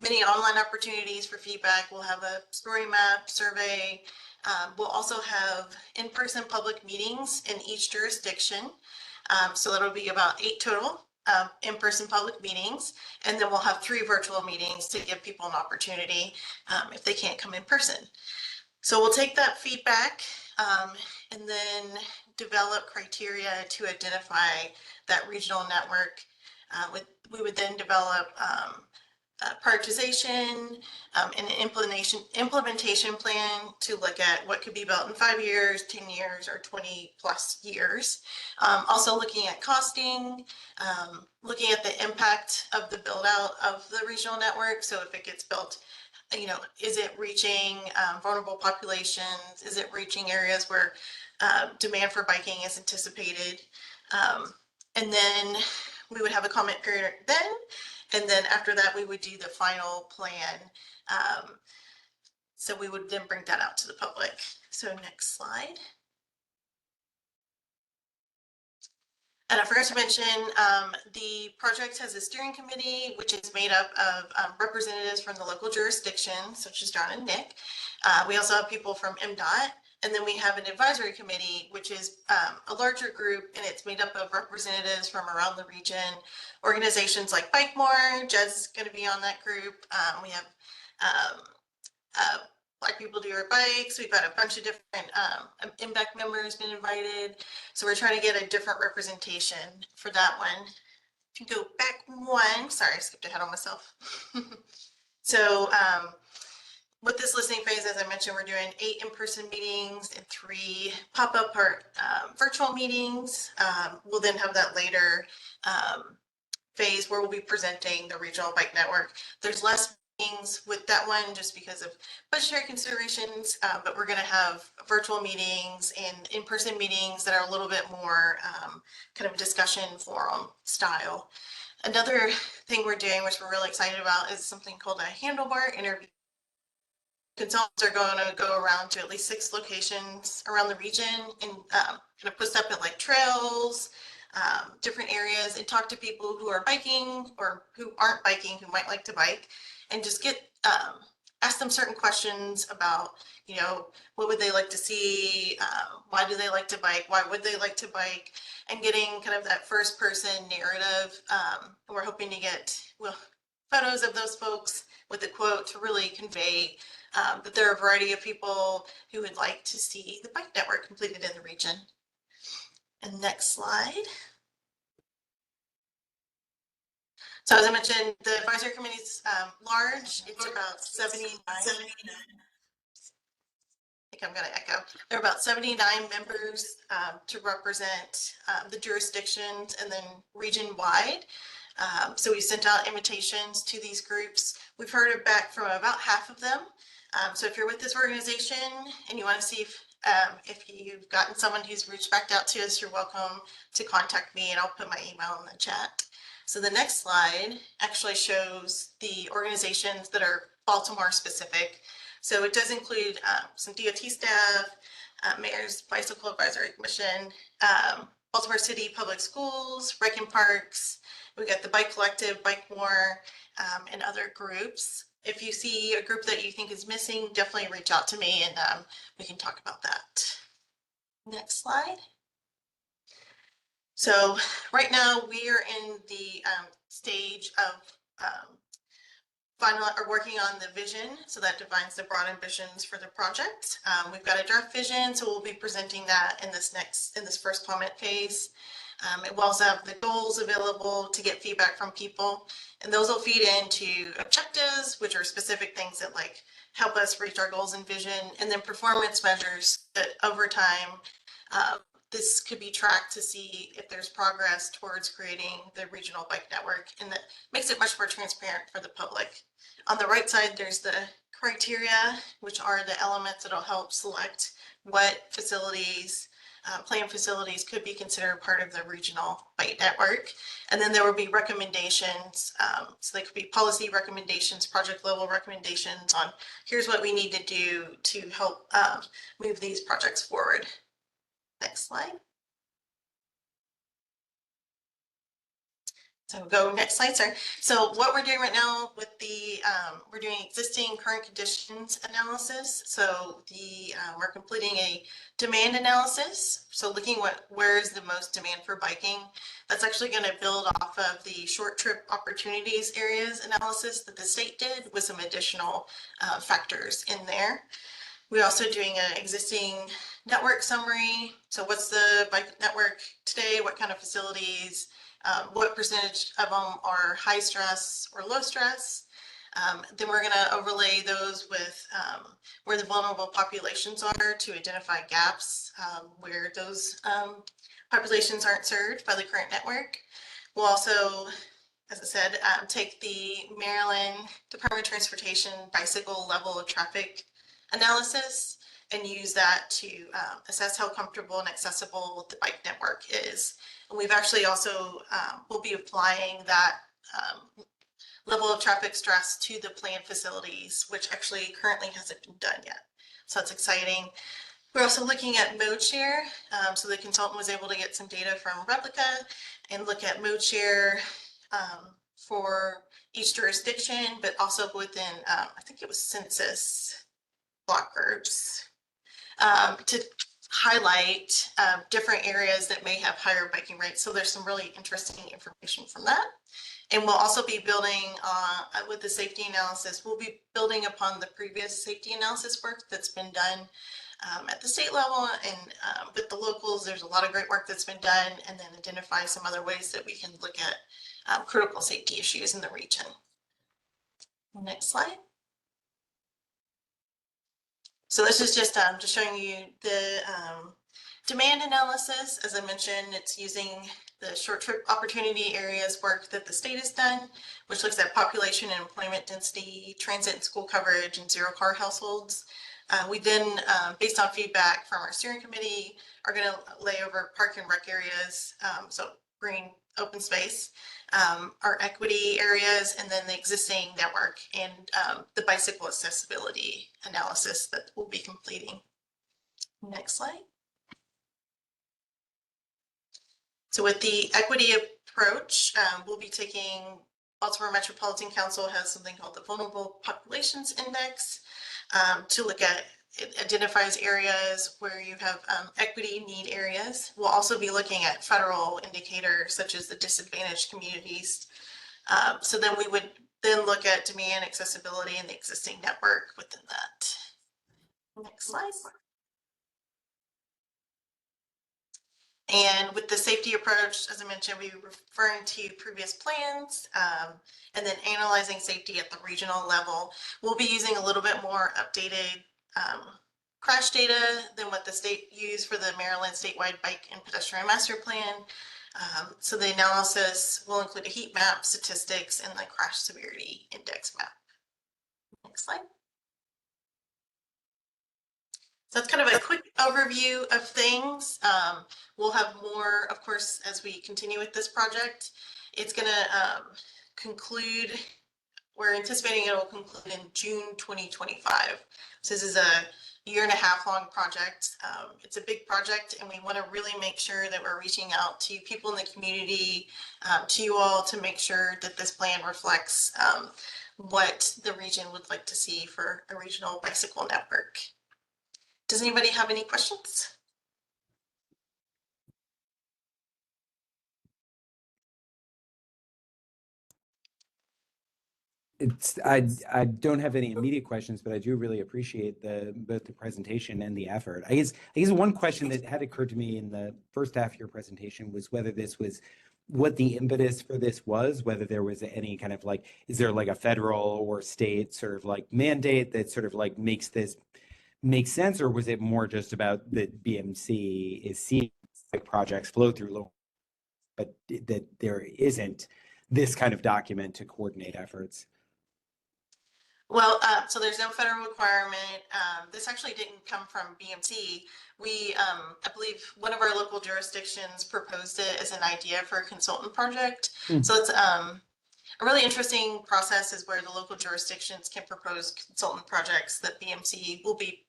many online opportunities for feedback. We'll have a story map, survey. We'll also have in-person public meetings in each jurisdiction. So that'll be about 8 total in-person public meetings. And then we'll have 3 virtual meetings to give people an opportunity if they can't come in person. So we'll take that feedback and then develop criteria to identify that regional network. We would then develop prioritization and an implementation plan to look at what could be built in 5 years, 10 years, or 20 plus years. Also looking at costing, looking at the impact of the build out of the regional network. So if it gets built, is it reaching vulnerable populations? Is it reaching areas where demand for biking is anticipated? And then we would have a comment period then. And then after that, we would do the final plan. So we would then bring that out to the public. So next slide. And I forgot to mention, the project has a steering committee, which is made up of representatives from the local jurisdictions, such as John and Nick. We also have people from MDOT. And then we have an advisory committee, which is a larger group, and it's made up of representatives from around the region, organizations like Bike More. Jez is going to be on that group. We have Black People Do Your Bikes. We've got a bunch of different MBEC members been invited. So we're trying to get a different representation for that one. If you go back one, sorry, I skipped ahead on myself. So with this listening phase, as I mentioned, we're doing 8 in-person meetings and 3 pop-up or virtual meetings. We'll then have that later phase where we'll be presenting the regional bike network. There's less meetings with that one just because of budgetary considerations, but we're going to have virtual meetings and in-person meetings that are a little bit more kind of discussion forum style. Another thing we're doing, which we're really excited about, is something called a handlebar interview. Consultants are going to go around to at least 6 locations around the region and kind of put stuff at like trails, different areas, and talk to people who are biking or who aren't biking, who might like to bike, and just get ask them certain questions about, what would they like to see, why do they like to bike, why would they like to bike, and getting kind of that first person narrative. We're hoping to get photos of those folks with a quote to really convey that there are a variety of people who would like to see the bike network completed in the region. And next slide. So as I mentioned, the advisory committee is large. It's about 79. I think I'm going to echo. There are about 79 members to represent the jurisdictions and then region-wide. So we sent out invitations to these groups. We've heard back from about half of them. So if you're with this organization and you want to see if If you've gotten someone who's reached back out to us, you're welcome to contact me, and I'll put my email in the chat. So the next slide actually shows the organizations that are Baltimore specific. So it does include some DOT staff, Mayor's Bicycle Advisory Commission, Baltimore City Public Schools, Rec and Parks. We got the Bike Collective, Bike More, and other groups. If you see a group that you think is missing, definitely reach out to me, and we can talk about that. Next slide. So right now we are in the stage of working on the vision, so that defines the broad ambitions for the project. We've got a draft vision, so we'll be presenting that in this first comment phase. It will also have the goals available to get feedback from people, and those will feed into objectives, which are specific things that like help us reach our goals and vision, and then performance measures that over time this could be tracked to see if there's progress towards creating the regional bike network, and that makes it much more transparent for the public. On the right side, there's the criteria, which are the elements that'll help select what facilities, planned facilities could be considered part of the regional bike network. And then there will be recommendations. So they could be policy recommendations, project level recommendations on here's what we need to do to help move these projects forward. Next slide. So go next slide, sir. So what we're doing right now with the, we're doing existing current conditions analysis. So we're completing a demand analysis. So looking where is the most demand for biking. That's actually going to build off of the short trip opportunities areas analysis that the state did with some additional factors in there. We're also doing an existing network summary. So what's the bike network today? What kind of facilities? What percentage of them are high stress or low stress? Then we're going to overlay those with where the vulnerable populations are to identify gaps where those populations aren't served by the current network. We'll also, as I said, take the Maryland Department of Transportation bicycle level of traffic analysis and use that to assess how comfortable and accessible the bike network is. And we've actually also will be applying that level of traffic stress to the planned facilities, which actually currently hasn't been done yet. So that's exciting. We're also looking at mode share. So the consultant was able to get some data from Replica and look at mode share for each jurisdiction, but also within, I think it was census block groups, to highlight different areas that may have higher biking rates. So there's some really interesting information from that. And we'll also be building with the safety analysis, we'll be building upon the previous safety analysis work that's been done at the state level, and with the locals, there's a lot of great work that's been done, and then identify some other ways that we can look at critical safety issues in the region. Next slide. So this is just showing you the demand analysis. As I mentioned, it's using the short trip opportunity areas work that the state has done, which looks at population and employment density, transit and school coverage, and zero car households. We then, based on feedback from our steering committee, are going to lay over park and rec areas, so green open space, our equity areas, and then the existing network and the bicycle accessibility analysis that we'll be completing. Next slide. So with the equity approach, we'll be taking Baltimore Metropolitan Council has something called the Vulnerable Populations Index to look at, it identifies areas where you have equity need areas. We'll also be looking at federal indicators such as the disadvantaged communities. So then we would then look at demand, accessibility, and the existing network within that. Next slide. And with the safety approach, as I mentioned, we were referring to previous plans and then analyzing safety at the regional level. We'll be using a little bit more updated crash data than what the state used for the Maryland statewide bike and pedestrian master plan. So the analysis will include a heat map, statistics, and the crash severity index map. Next slide. So that's kind of a quick overview of things. We'll have more, of course, as we continue with this project. It's going to conclude, we're anticipating it will conclude in June 2025. So this is a 1.5 year long project. It's a big project, and we want to really make sure that we're reaching out to people in the community, to you all, to make sure that this plan reflects what the region would like to see for a regional bicycle network. Does anybody have any questions? I don't have any immediate questions, but I do really appreciate both the presentation and the effort. I guess one question that had occurred to me in the first half of your presentation was whether this was what the impetus for this was, whether there was any kind of like, is there like a federal or state sort of like mandate that sort of like makes this make sense, or was it more just about that BMC is seeing like projects flow through local, but that there isn't this kind of document to coordinate efforts? Well, so there's no federal requirement. This actually didn't come from BMC. We, I believe one of our local jurisdictions proposed it as an idea for a consultant project. So it's a really interesting process is where the local jurisdictions can propose consultant projects that BMC will be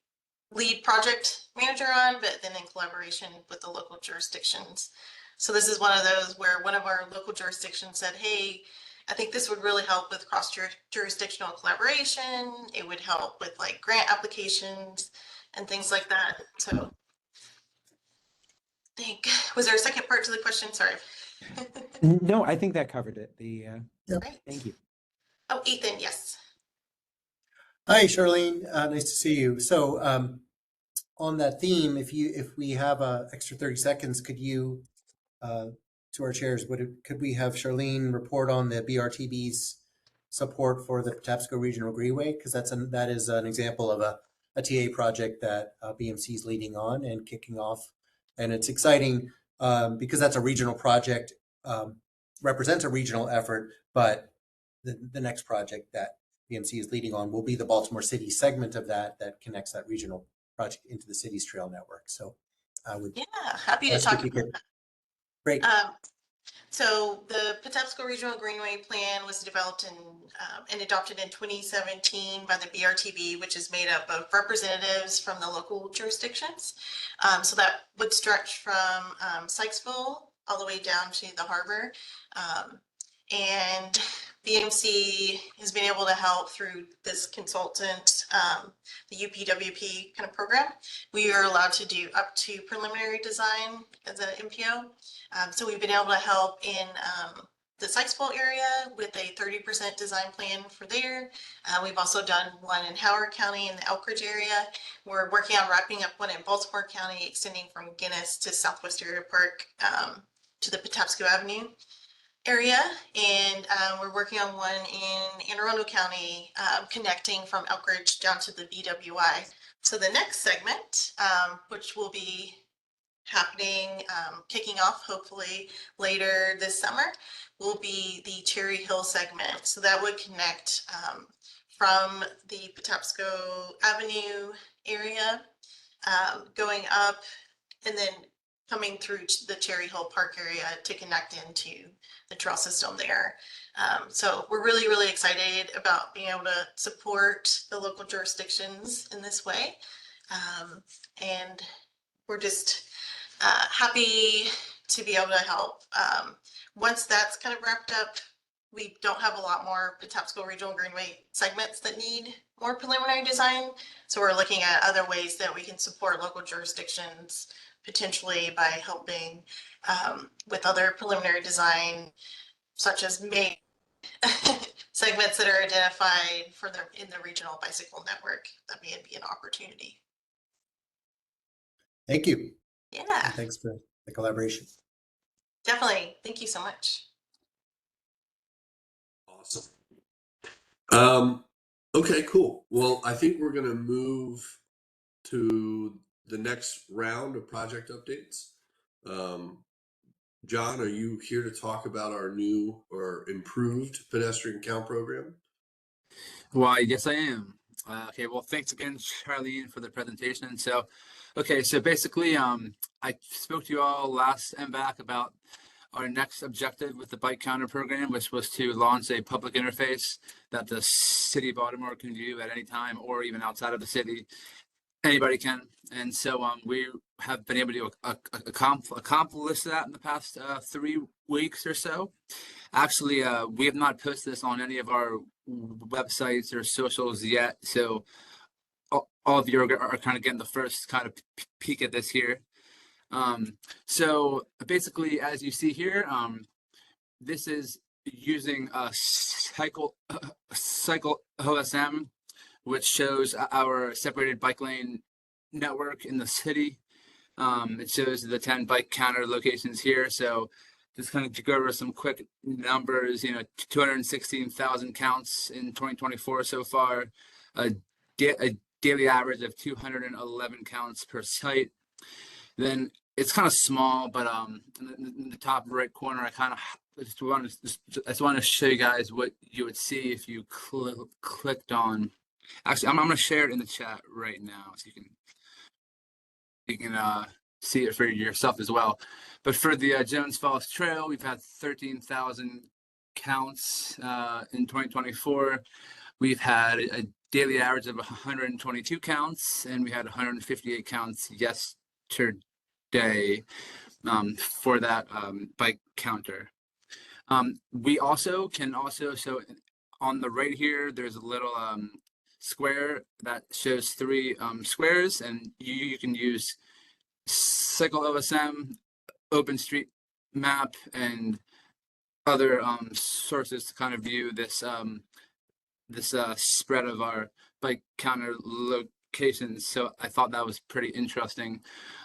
lead project manager on, but then in collaboration with the local jurisdictions. So this is one of those where one of our local jurisdictions said, hey, I think this would really help with cross-jurisdictional collaboration. It would help with like grant applications and things like that. So I think, was there a second part to the question? Sorry. No, I think that covered it. Great. Thank you. Oh, Ethan, yes. Hi, Charlene. Nice to see you. So on that theme, if we have an extra 30 seconds, could you, to our chairs, could we have Charlene report on the BRTB's support for the Patapsco Regional Greenway? Because that is an example of a TA project that BMC is leading on and kicking off. And it's exciting because that's a regional project, represents a regional effort, but the next project that BMC is leading on will be the Baltimore City segment of that connects that regional project into the city's trail network. So I would happy to talk about that. Great. So the Patapsco Regional Greenway Plan was developed and adopted in 2017 by the BRTB, which is made up of representatives from the local jurisdictions. So that would stretch from Sykesville all the way down to the harbor. And BMC has been able to help through this consultant, the UPWP kind of program. We are allowed to do up to preliminary design as an MPO. So we've been able to help in the Sykesville area with a 30% design plan for there. We've also done one in Howard County in the Elkridge area. We're working on wrapping up one in Baltimore County, extending from Guinness to Southwest Area Park to the Patapsco Avenue area, and we're working on one in Anne Arundel County, connecting from Elkridge down to the BWI. So the next segment, which will be happening, kicking off hopefully later this summer, will be the Cherry Hill segment. So that would connect from the Patapsco Avenue area, going up and then coming through the Cherry Hill Park area to connect into the trail system there. So we're really, really excited about being able to support the local jurisdictions in this way. And we're just happy to be able to help. Once that's kind of wrapped up, we don't have a lot more Patapsco Regional Greenway segments that need more preliminary design. So we're looking at other ways that we can support local jurisdictions, potentially by helping with other preliminary design, such as maybe segments that are identified for in the regional bicycle network. That may be an opportunity. Thank you. Yeah. And thanks for the collaboration. Definitely. Thank you so much. Awesome. Okay, cool. Well, I think we're going to move to the next round of project updates. John, are you here to talk about our new or improved pedestrian count program? Why, yes, I am. Okay, well, thanks again, Charlene, for the presentation. So, okay, so basically, I spoke to you all last MVAC about our next objective with the bike counter program, which was to launch a public interface that the city of Baltimore can view at any time, or even outside of the city. Anybody can. And so we have been able to accomplish that in the past 3 weeks or so. Actually, we have not posted this on any of our websites or socials yet. So all of you are kind of getting the first kind of peek at this here. So basically, as you see here, this is using a cycle OSM, which shows our separated bike lane network in the city. It shows the 10 bike counter locations here. So just kind of go over some quick numbers, 216,000 counts in 2024 so far, a daily average of 211 counts per site. Then it's kind of small, but in the top right corner, I kind of just want to show you guys what you would see if you clicked on. Actually, I'm going to share it in the chat right now, so you can see it for yourself as well. But for the Jones Falls Trail, we've had 13,000 counts in 2024. We've had a daily average of 122 counts, and we had 158 counts yesterday for that bike counter. We also can so on the right here, there's a little square that shows 3 squares, and you can use Cycle OSM, OpenStreetMap, and other sources to kind of view this spread of our bike counter locations. So I thought that was pretty interesting.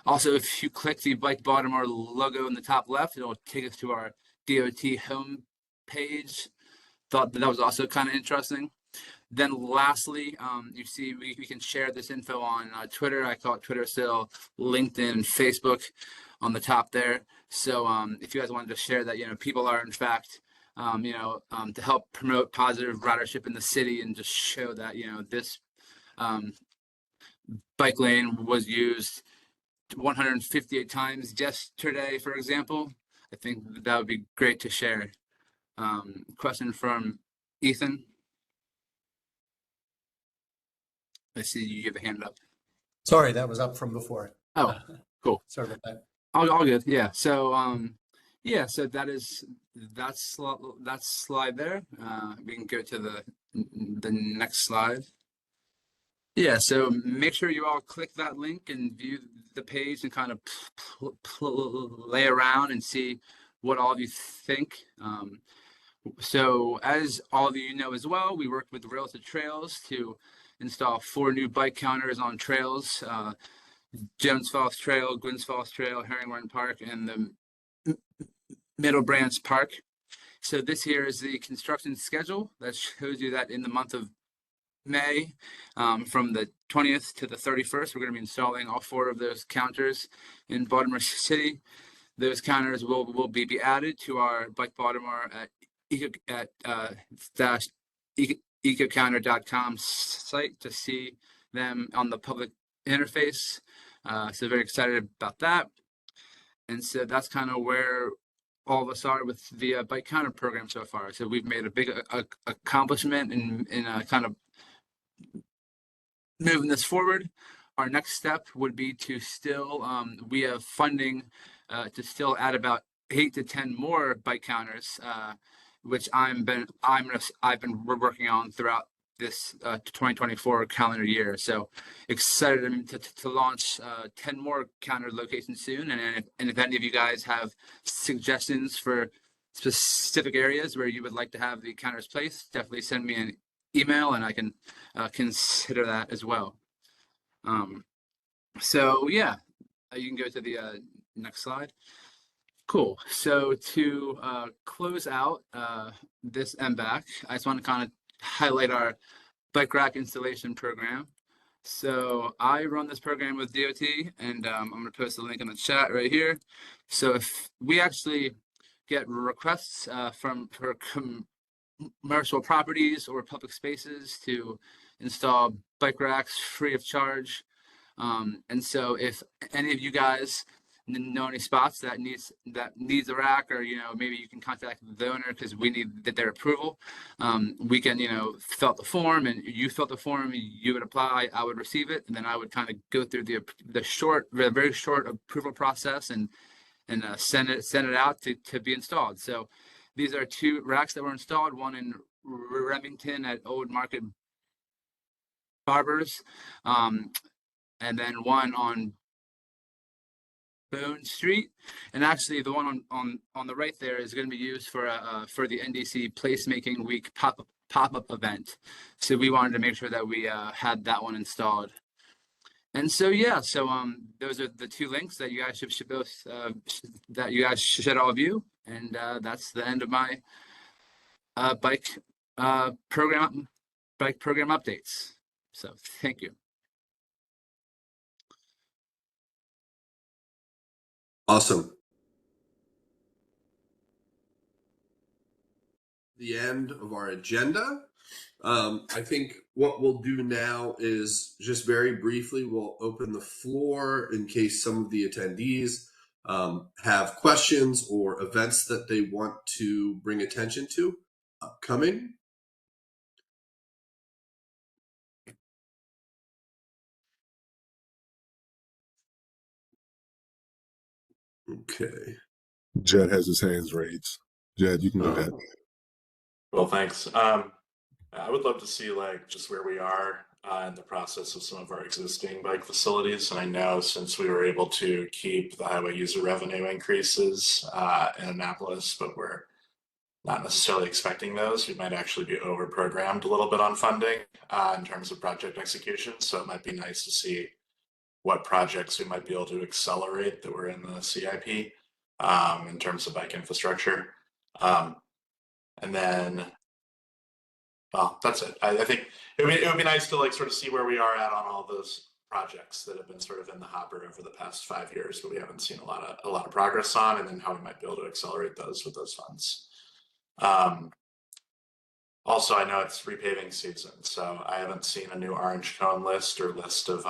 Also, if you click the Bike Baltimore logo in the top left, it'll take us to our DOT home page. Thought that was also kind of interesting. Then lastly, you see we can share this info on Twitter. I call it Twitter still, LinkedIn, and Facebook on the top there. So if you guys wanted to share that, people are in fact, to help promote positive ridership in the city and just show that, this bike lane was used 158 times yesterday, for example. I think that would be great to share. Question from Ethan. I see you have a hand up. Sorry, that was up from before. Oh, cool. Sorry about that. All good. Yeah. So so that slide there. We can go to the next slide. Yeah, so make sure you all click that link and view the page and kind of play around and see what all of you think. So as all of you know as well, we worked with Rails to Trails to install 4 new bike counters on trails, Jones Falls Trail, Gwynns Falls Trail, Herringbourne Park, and the Middle Branch Park. So this here is the construction schedule that shows you that in the month of May, from the 20th to the 31st, we're going to be installing all 4 of those counters in Baltimore City. Those counters will be added to our Bike Baltimore at ecocounter.com site to see them on the public interface. So very excited about that. And so that's kind of where all of us are with the bike counter program so far. So we've made a big accomplishment in kind of moving this forward. Our next step would be to still, we have funding to still add about 8 to 10 more bike counters, which I've been working on throughout this 2024 calendar year. So excited to launch 10 more counter locations soon. And if any of you guys have suggestions for specific areas where you would like to have the counters placed, definitely send me an email and I can consider that as well. So yeah, you can go to the next slide. Cool. So to close out this MBAC, I just want to kind of highlight our bike rack installation program. So I run this program with DOT, and I'm going to post the link in the chat right here. So if we actually get requests for commercial properties or public spaces to install bike racks free of charge. And so if any of you guys know any spots that needs a rack, or maybe you can contact the owner because we need their approval. We can fill out the form, and you fill out the form, you would apply, I would receive it, and then I would kind of go through the very short approval process and send it out to be installed. So these are 2 racks that were installed, one in Remington at Old Market Barbers, and then one on Boone Street. And actually the one on the right there is going to be used for the NDC Placemaking Week pop-up event. So we wanted to make sure that we had that one installed. And so those are the 2 links that you guys should both should all view. And that's the end of my bike program updates. So thank you. Awesome. The end of our agenda. I think what we'll do now is just very briefly, we'll open the floor in case some of the attendees have questions or events that they want to bring attention to upcoming. Okay. Jed has his hands raised. Jed, you can go ahead. Well, thanks. I would love to see just where we are in the process of some of our existing bike facilities. And I know since we were able to keep the highway user revenue increases in Annapolis, but we're not necessarily expecting those, we might actually be over programmed a little bit on funding in terms of project execution. So it might be nice to see what projects we might be able to accelerate that were in the CIP in terms of bike infrastructure. And then, well, that's it. I think it would be nice to sort of see where we are at on all those projects that have been sort of in the hopper over the past 5 years, but we haven't seen a lot of progress on, and then how we might be able to accelerate those with those funds. Also, I know it's repaving season, so I haven't seen a new orange cone list or list of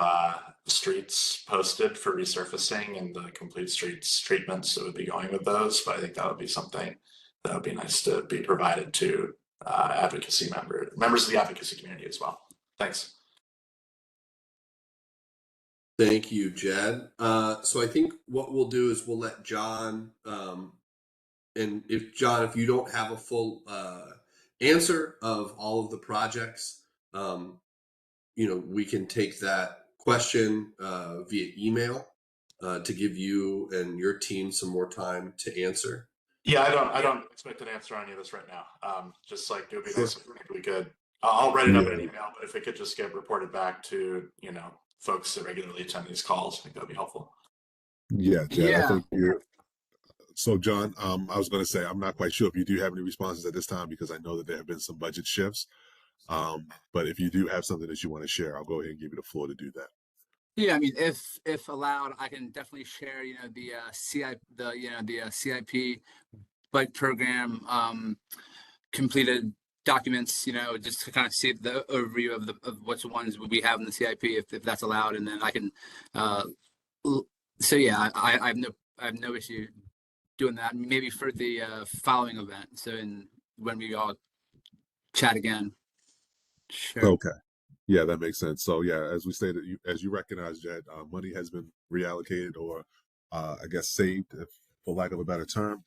streets posted for resurfacing and the complete streets treatments that would be going with those. But I think that would be something that would be nice to be provided to advocacy members of the advocacy community as well. Thanks. Thank you, Jed. So I think what we'll do is we'll let John, and if you don't have a full answer of all of the projects, we can take that question via email to give you and your team some more time to answer. Yeah, I don't expect an answer on any of this right now. Just it would be nice if we could. I'll write it up in an email, but if it could just get reported back to folks that regularly attend these calls, I think that'd be helpful. Yeah, Jed, I think you're. So, John, I was going to say, I'm not quite sure if you do have any responses at this time because I know that there have been some budget shifts. But if you do have something that you want to share, I'll go ahead and give you the floor to do that. Yeah, I mean, if allowed, I can definitely share, the CIP bike program completed documents, just to kind of see the overview of which ones we have in the CIP, if that's allowed, and then I can. So yeah, I have no issue doing that. Maybe for the following event. So when we all chat again. Sure. Okay. Yeah, that makes sense. So yeah, as we stated, as you recognize, Jed, money has been reallocated or I guess saved, for lack of a better term.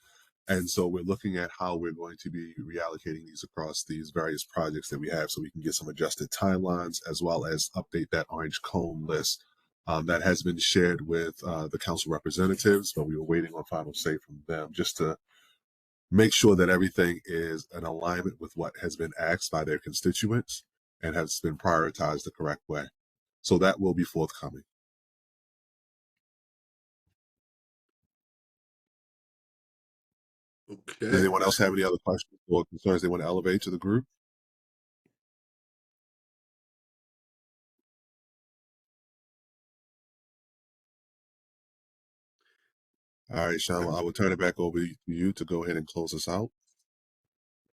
And so we're looking at how we're going to be reallocating these across these various projects that we have so we can get some adjusted timelines as well as update that orange cone list that has been shared with the council representatives, but we were waiting on final say from them just to make sure that everything is in alignment with what has been asked by their constituents and has been prioritized the correct way. So that will be forthcoming. Okay. Does anyone else have any other questions or concerns they want to elevate to the group? All right, Sean, I will turn it back over to you to go ahead and close us out.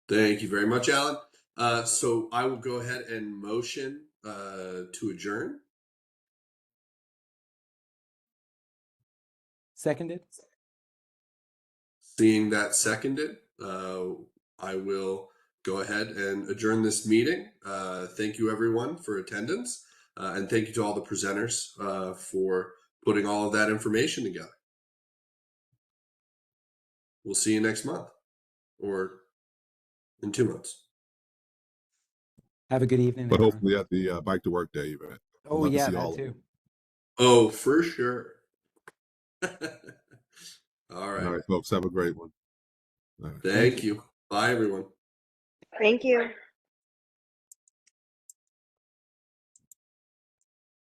Thank you very much, Alan. So I will go ahead and motion to adjourn. Seconded. Seeing that seconded, I will go ahead and adjourn this meeting. Thank you, everyone, for attendance. And thank you to all the presenters for putting all of that information together. We'll see you next month or in 2 months. Have a good evening, But everyone. hopefully at the Bike to Work Day event. I'd Oh love to yeah, see that all of too. you. Oh, for sure. All right. All right, folks, have a great one. All right, Thank you. Bye, everyone. Thank you.